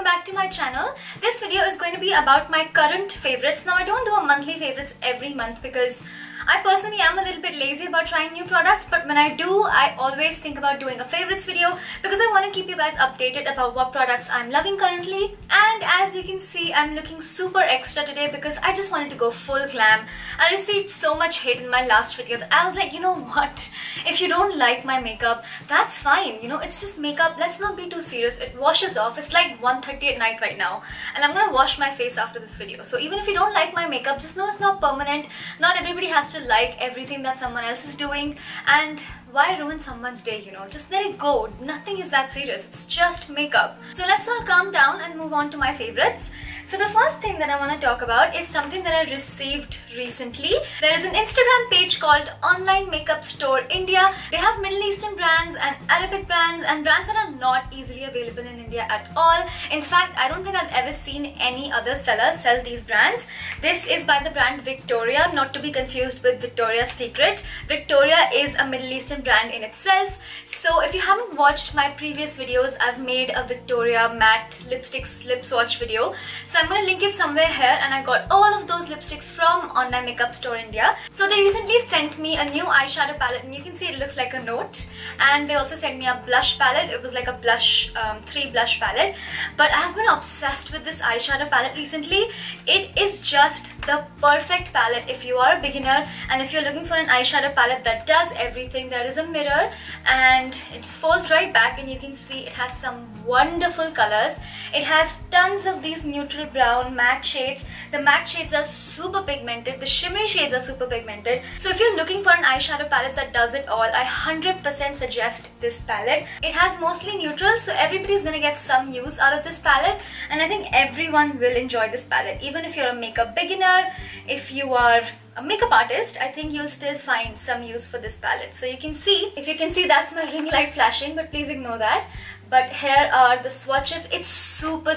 back to my channel. This video is going to be about my current favorites. Now I don't do a monthly favorites every month because I personally am a little bit lazy about trying new products, but when I do, I always think about doing a favorites video because I want to keep you guys updated about what products I'm loving currently. And as you can see, I'm looking super extra today because I just wanted to go full glam. I received so much hate in my last video that I was like, you know what, if you don't like my makeup, that's fine, you know, it's just makeup, let's not be too serious, it washes off. It's like 1:30 at night right now and I'm gonna wash my face after this video. So even if you don't like my makeup, just know it's not permanent. Not everybody has to like everything that someone else is doing, and why ruin someone's day, you know? Just let it go. Nothing is that serious. It's just makeup. So let's all calm down and move on to my favorites. So the first thing that I want to talk about is something that I received recently. There is an Instagram page called Online Makeup Store India. They have Middle Eastern brands and Arabic brands and brands that are not easily available in India at all. In fact, I don't think I've ever seen any other seller sell these brands. This is by the brand Victoria, not to be confused with Victoria's Secret. Victoria is a Middle Eastern brand in itself. So if you haven't watched my previous videos, I've made a Victoria matte lipsticks lip swatch video. So I'm going to link it somewhere here, and I got all of those lipsticks from Online Makeup Store India. So they recently sent me a new eyeshadow palette, and you can see it looks like a note. And they also sent me a blush palette. It was like a blush, 3 blush palette. But I have been obsessed with this eyeshadow palette recently. It is just the perfect palette if you are a beginner and if you're looking for an eyeshadow palette that does everything. There is a mirror and it just folds right back, and you can see it has some wonderful colors. It has tons of these neutral brown matte shades. The matte shades are super pigmented. The shimmery shades are super pigmented. So if you're looking for an eyeshadow palette that does it all, I 100% suggest this palette. It has mostly neutrals, so everybody's gonna get some use out of this palette, and I think everyone will enjoy this palette. Even if you're a makeup beginner, if you are a makeup artist, I think you'll still find some use for this palette. So you can see, if you can see, that's my ring light flashing, but please ignore that. But here are the swatches. It's super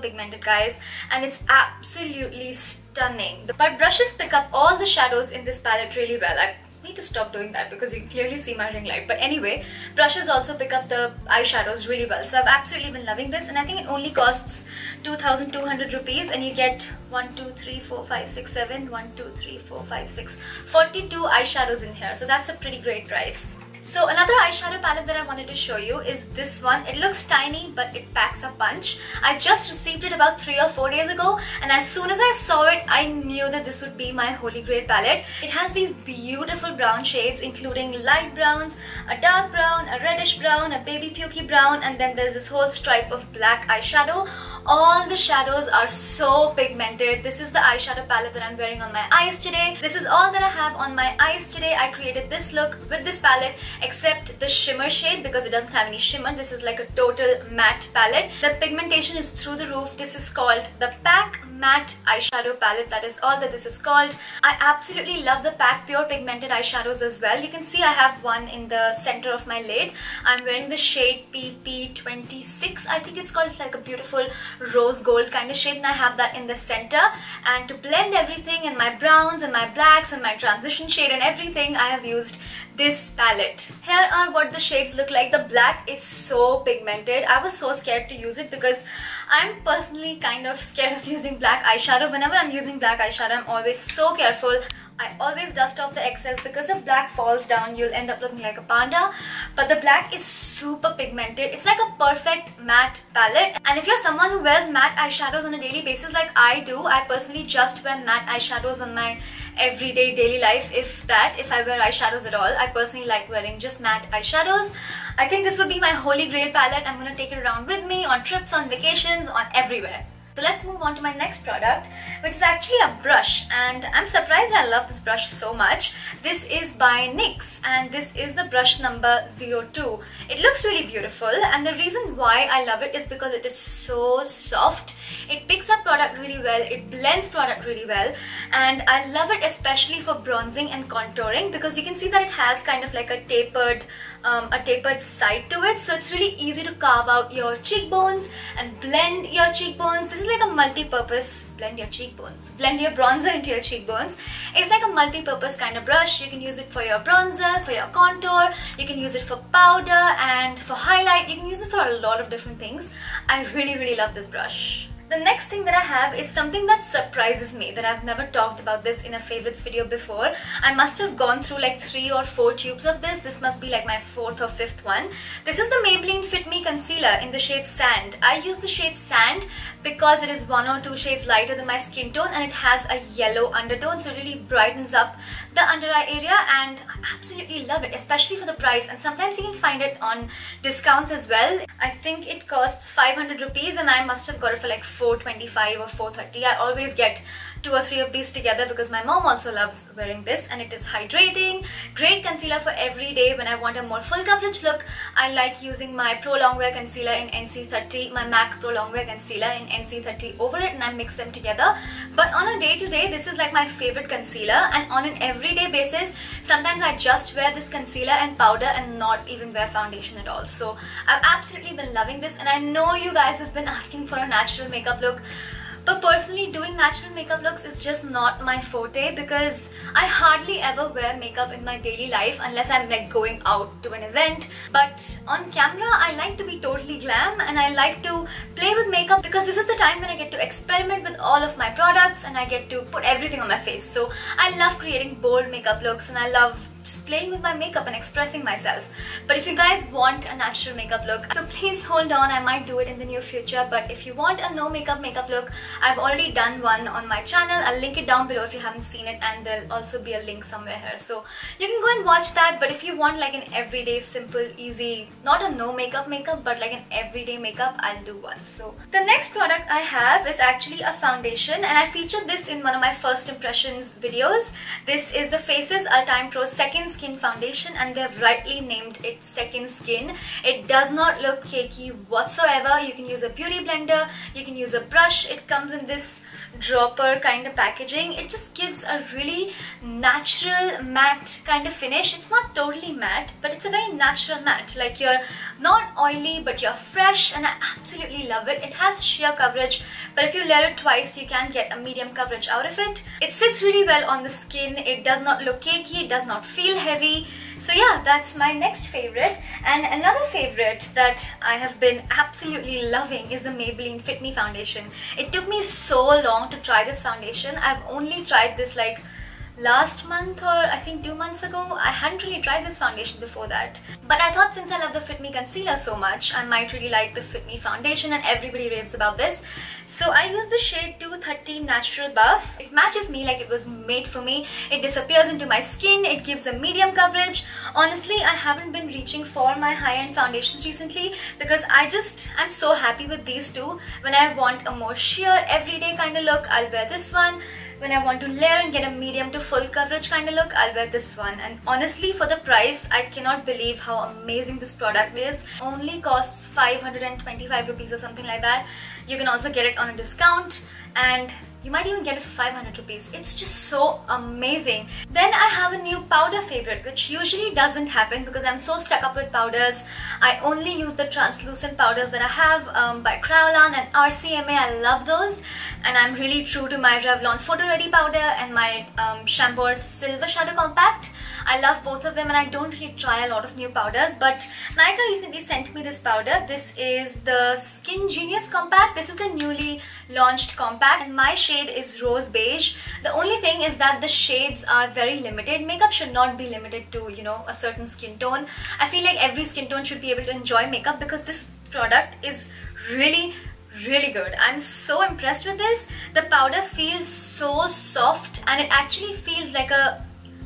pigmented, guys, and it's absolutely stunning. But brushes pick up all the shadows in this palette really well. I need to stop doing that because you can clearly see my ring light. But anyway, brushes also pick up the eyeshadows really well. So I've absolutely been loving this, and I think it only costs 2,200 rupees, and you get 1, 2, 3, 4, 5, 6, 7, 1, 2, 3, 4, 5, 6, 42 eyeshadows in here. So that's a pretty great price. So another eyeshadow palette that I wanted to show you is this one. It looks tiny, but it packs a punch. I just received it about 3 or 4 days ago, and as soon as I saw it, I knew that this would be my holy grail palette. It has these beautiful brown shades, including light browns, a dark brown, a reddish brown, a baby pukey brown, and then there's this whole stripe of black eyeshadow. All the shadows are so pigmented. This is the eyeshadow palette that I'm wearing on my eyes today. This is all that I have on my eyes today. I created this look with this palette, except the shimmer shade because it doesn't have any shimmer. This is like a total matte palette. The pigmentation is through the roof. This is called the PAC Matte Eyeshadow Palette. That is all that this is called. I absolutely love the PAC Pure Pigmented eyeshadows as well. You can see I have one in the center of my lid. I'm wearing the shade PP26, I think it's called. It's like a beautiful rose gold kind of shade, and I have that in the center. And to blend everything in my browns and my blacks and my transition shade and everything, I have used this palette. Here are what the shades look like. The black is so pigmented. I was so scared to use it because I'm personally kind of scared of using black eyeshadow. Whenever I'm using black eyeshadow, I'm always so careful. I always dust off the excess because if black falls down, you'll end up looking like a panda. But the black is super pigmented. It's like a perfect matte palette. And if you're someone who wears matte eyeshadows on a daily basis like I do, I personally just wear matte eyeshadows on my everyday daily life, if I wear eyeshadows at all. I personally like wearing just matte eyeshadows. I think this would be my holy grail palette. I'm going to take it around with me on trips, on vacations, on everywhere. So let's move on to my next product, which is actually a brush, and I'm surprised I love this brush so much. This is by NYX, and this is the brush number 02. It looks really beautiful, and the reason why I love it is because it is so soft. It picks up product really well, it blends product really well, and I love it especially for bronzing and contouring because you can see that it has kind of like a tapered a tapered side to it, so it's really easy to carve out your cheekbones and blend your cheekbones. This is like a multi-purpose blend your bronzer into your cheekbones. It's like a multi-purpose kind of brush. You can use it for your bronzer, for your contour, you can use it for powder and for highlight. You can use it for a lot of different things. I really love this brush. The next thing that I have is something that surprises me, that I've never talked about this in a favorites video before. I must have gone through like 3 or 4 tubes of this. This must be like my 4th or 5th one. This is the Maybelline Fit Me Concealer in the shade Sand. I use the shade Sand because it is 1 or 2 shades lighter than my skin tone and it has a yellow undertone, so it really brightens up the under eye area, and I absolutely love it, especially for the price. And sometimes you can find it on discounts as well. I think it costs 500 rupees and I must have got it for like 425 or 430. I always get 2 or 3 of these together because my mom also loves wearing this, and it is hydrating, great concealer for every day. When I want a more full coverage look, I like using my Pro Longwear concealer in NC30, my MAC Pro Longwear concealer in NC30 over it, and I mix them together. But on a day-to-day, this is like my favorite concealer, and on an everyday basis, sometimes I just wear this concealer and powder and not even wear foundation at all. So I've absolutely been loving this, and I know you guys have been asking for a natural makeup look. But personally, doing natural makeup looks is just not my forte because I hardly ever wear makeup in my daily life unless I'm like going out to an event. But on camera, I like to be totally glam and I like to play with makeup because this is the time when I get to experiment with all of my products and I get to put everything on my face. So I love creating bold makeup looks and I love just playing with my makeup and expressing myself. But if you guys want a natural makeup look, so please hold on, I might do it in the near future. But if you want a no makeup look, I've already done one on my channel. I'll link it down below if you haven't seen it, and there'll also be a link somewhere here, so you can go and watch that. But if you want like an everyday simple easy, not a no makeup but like an everyday makeup, I'll do one. So the next product I have is actually a foundation, and I featured this in one of my first impressions videos. This is the Faces Ultime Pro Second Skin Foundation, and they've rightly named it Second Skin. It does not look cakey whatsoever. You can use a beauty blender, you can use a brush. It comes in this dropper kind of packaging. It just gives a really natural matte kind of finish. It's not totally matte, but it's a very natural matte. Like you're not oily but you're fresh, and I absolutely love it. It has sheer coverage, but if you layer it twice, you can get a medium coverage out of it. It sits really well on the skin. It does not look cakey, it does not feel heavy. So yeah, that's my next favorite. And another favorite that I have been absolutely loving is the Maybelline Fit Me Foundation. It took me so long to try this foundation. I've only tried this like last month or I think 2 months ago. I hadn't really tried this foundation before that. But I thought since I love the Fit Me Concealer so much, I might really like the Fit Me Foundation, and everybody raves about this. So I use the shade 230 Natural Buff. It matches me like it was made for me. It disappears into my skin. It gives a medium coverage. Honestly, I haven't been reaching for my high-end foundations recently because I'm so happy with these two. When I want a more sheer everyday kind of look, I'll wear this one. When I want to layer and get a medium to full coverage kind of look, I'll wear this one. And honestly, for the price, I cannot believe how amazing this product is. Only costs 525 rupees or something like that. You can also get it on a discount, and you might even get it for 500 rupees. It's just so amazing. Then I have a new powder favorite, which usually doesn't happen because I'm so stuck up with powders. I only use the translucent powders that I have by Kryolan and RCMA. I love those. And I'm really true to my Revlon Photo Ready powder and my Shampoo Silver Shadow Compact. I love both of them, and I don't really try a lot of new powders. But Nykaa recently sent me this powder. This is the Skin Genius Compact. This is the newly launched compact, and my shade is Rose Beige. The only thing is that the shades are very limited. Makeup should not be limited to, you know, a certain skin tone. I feel like every skin tone should be able to enjoy makeup because this product is really good. I'm so impressed with this. The powder feels so soft, and it actually feels like a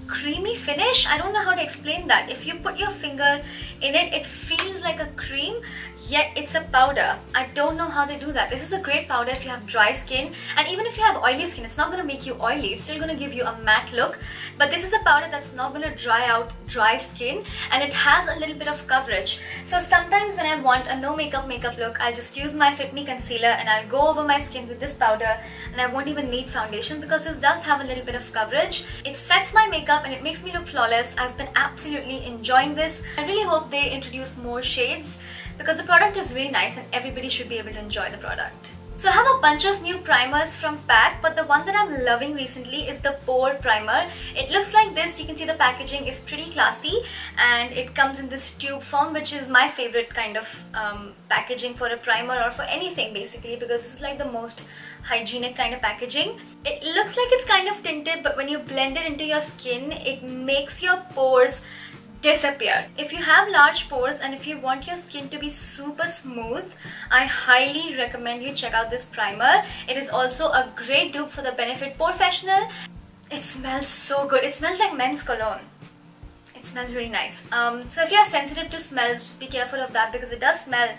creamy finish. I don't know how to explain that. If you put your finger in it, it feels like a cream. yet it's a powder. I don't know how they do that. This is a great powder if you have dry skin, and even if you have oily skin, it's not going to make you oily. It's still going to give you a matte look, but this is a powder that's not going to dry out dry skin, and it has a little bit of coverage. So sometimes when I want a no makeup look, I'll just use my Fit Me Concealer and I'll go over my skin with this powder, and I won't even need foundation because it does have a little bit of coverage. It sets my makeup and it makes me look flawless. I've been absolutely enjoying this. I really hope they introduce more shades because the product is really nice and everybody should be able to enjoy the product. So I have a bunch of new primers from PAC, but the one that I'm loving recently is the Pore Primer. It looks like this. You can see the packaging is pretty classy and it comes in this tube form, which is my favorite kind of packaging for a primer or for anything basically, because it's like the most hygienic kind of packaging. It looks like it's kind of tinted, but when you blend it into your skin, it makes your pores disappear. If you have large pores and if you want your skin to be super smooth, I highly recommend you check out this primer. It is also a great dupe for the Benefit Porefessional. It smells so good. It smells like men's cologne. It smells really nice. So if you are sensitive to smells, just be careful of that because it does smell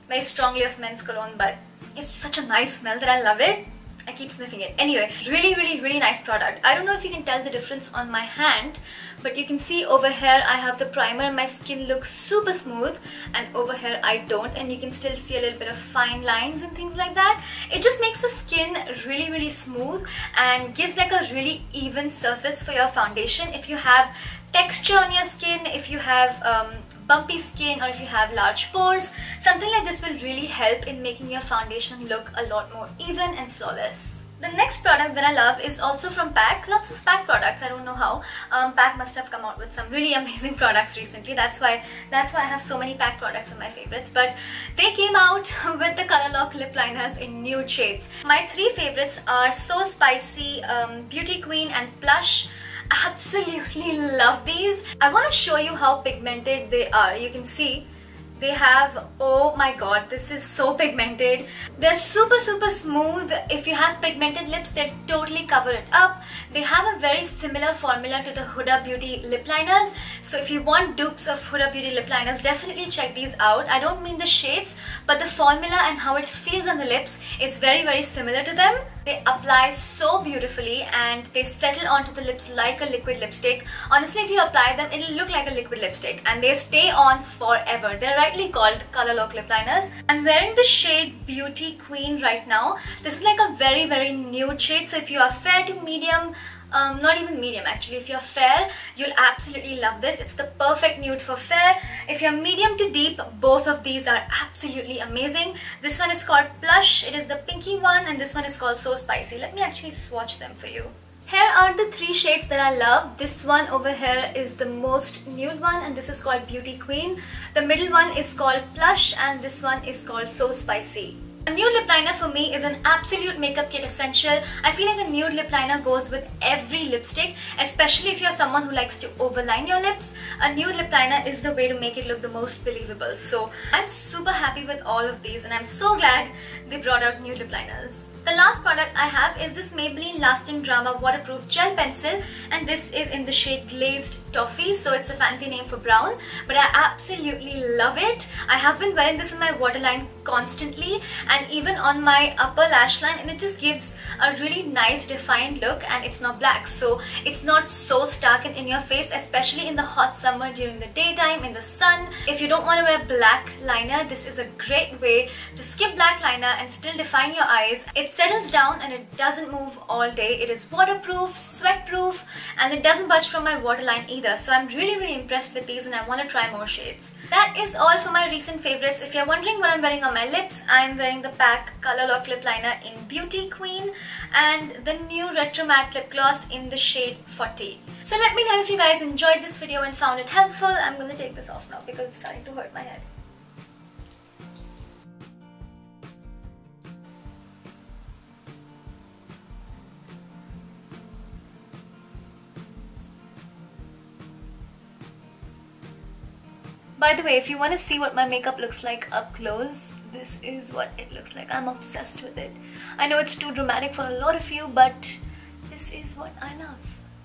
very strongly of men's cologne, but it's such a nice smell that I love it. I keep sniffing it. Anyway, really nice product. I don't know if you can tell the difference on my hand, but you can see over here I have the primer and my skin looks super smooth, and over here I don't, and you can still see a little bit of fine lines and things like that. It just makes the skin really smooth and gives like a really even surface for your foundation. If you have texture on your skin, if you have bumpy skin, or if you have large pores, something like this will really help in making your foundation look a lot more even and flawless. The next product that I love is also from PAC. Lots of PAC products, I don't know how. PAC must have come out with some really amazing products recently. That's why I have so many PAC products in my favorites. But they came out with the Colorlock Lip Liners in nude shades. My three favorites are So Spicy, Beauty Queen and Plush. Absolutely love these. I want to show you how pigmented they are. You can see they have, oh my god, this is so pigmented. They're super smooth. If you have pigmented lips, they totally cover it up. They have a very similar formula to the Huda Beauty lip liners. So if you want dupes of Huda Beauty lip liners, definitely check these out. I don't mean the shades, but the formula and how it feels on the lips is very similar to them. They apply so beautifully and they settle onto the lips like a liquid lipstick. Honestly, if you apply them, it'll look like a liquid lipstick and they stay on forever. They're rightly called Colorlock Lip Liners. I'm wearing the shade Beauty Queen right now. This is like a very nude shade, so if you are fair to medium, not even medium actually, if you're fair, you'll absolutely love this. It's the perfect nude for fair. If you're medium to deep, both of these are absolutely amazing. This one is called Plush, it is the pinky one, and this one is called So Spicy. Let me actually swatch them for you. Here are the three shades that I love. This one over here is the most nude one, and this is called Beauty Queen. The middle one is called Plush, and this one is called So Spicy. A nude lip liner for me is an absolute makeup kit essential. I feel like a nude lip liner goes with every lipstick, especially if you're someone who likes to overline your lips. A nude lip liner is the way to make it look the most believable. So I'm super happy with all of these and I'm so glad they brought out nude lip liners. The last product I have is this Maybelline Lasting Drama Waterproof Gel Pencil, and this is in the shade Glazed Toffee, so it's a fancy name for brown, but I absolutely love it. I have been wearing this in my waterline constantly and even on my upper lash line, and it just gives a really nice defined look, and it's not black, so it's not so stark and in your face, especially in the hot summer during the daytime in the sun. If you don't want to wear black liner, this is a great way to skip black liner and still define your eyes. It settles down and it doesn't move all day. It is waterproof, sweat proof, and it doesn't budge from my waterline either. So I'm really impressed with these and I want to try more shades. That is all for my recent favorites. If you're wondering what I'm wearing on my lips, I'm wearing the PAC Colorlock Lip Liner in Beauty Queen and the new Retro Matte Lip Gloss in the shade 40. So let me know if you guys enjoyed this video and found it helpful. I'm going to take this off now because it's starting to hurt my head. By the way, if you want to see what my makeup looks like up close, this is what it looks like. I'm obsessed with it. I know it's too dramatic for a lot of you, but this is what I love.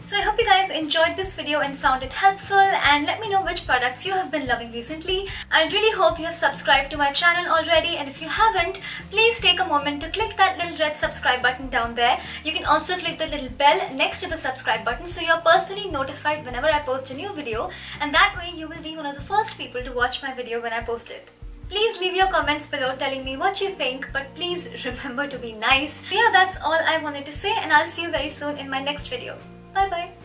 So I hope you guys enjoyed this video and found it helpful, and let me know which products you have been loving recently. I really hope you have subscribed to my channel already, and if you haven't, please take a moment to click that little red subscribe button down there. You can also click the little bell next to the subscribe button so you're personally notified whenever I post a new video, and that way you will be one of the first people to watch my video when I post it. Please leave your comments below telling me what you think, but please remember to be nice. So yeah, that's all I wanted to say, and I'll see you very soon in my next video. Bye bye.